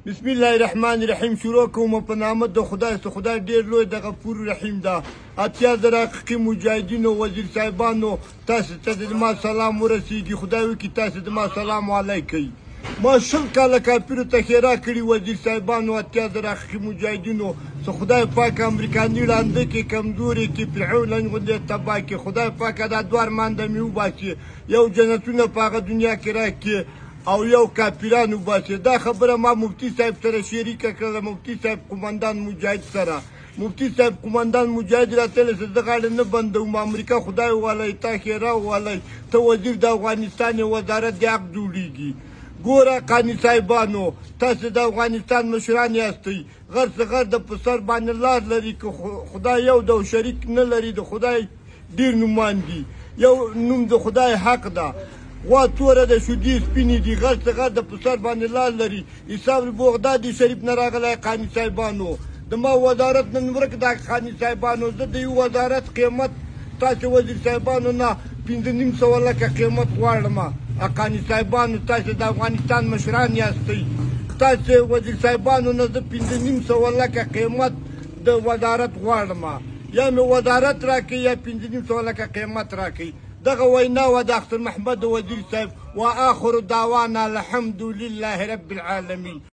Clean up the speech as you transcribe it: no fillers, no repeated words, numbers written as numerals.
بسم الله الرحمن الرحیم شروع کوم په نام د خدای څخه. خدای ډیر لوی د غفور رحیم ده. اتیا زره حقیقي مجاهدینو وزیر صاحبانو تاسو ته د ما سلام ورسیږي. خدای وکړي تاسو د ما سلام علیکم. ما شل کاله کافرو ته خیرا کړي وزیر صاحبانو اتیا زره حقیقي مجاهدینو څه خدای پاک امریکایي لاندې کې کمزوري کې فرعون غوندې تبا کې خدای پاک دا دوار مانده مې وباسي یو جنتونه په هغه دنیا کې راکړي او یو کافرانو باسي. دا خبره ما مفتی صاحب سره شریکه کړله. مفتی صاحب قومندان مجاهد سره مفتی صاحب قومندان مجاهد راته زه د غاړې نه بندوم. امریکا خدای والی تا خیرا والی ته وزیر د افغانستان وزارت د حق جوړیږي. ګوره قانع صاحبانو تاسو د افغانستان مشران یاستئ. غر څه غر د په سر باندې لار لري که خدای یو د شریک نه لري. د خدای ډېر نومان دي. یو نوم د خدای حق ده. غوا توره د شودي سپینې دي. غر څه غر د په سر باندې لار لري. حساب بغدادي شریف نه راغلی قانع صاحبانو. د ما وزارت نن ورک دا قانع صاحبانو. زه د یو وزارت قیمت تاسو وزیر صاحبانو نه 5.5 لکه قیمت غواړم. قانع صاحبانو تاسو د افغانستان مشران یاستئ. تاسو وزیر صاحبانو نه زه 5.5 لکه قیمت د وزارت غواړم. یا مې وزارت راکړئ یا 5.5 لکه قیمت راکړئ. دغه وینا و د اختر محمد وزیر صاحب. و آخر دعوانا الحمد لله رب العالمین.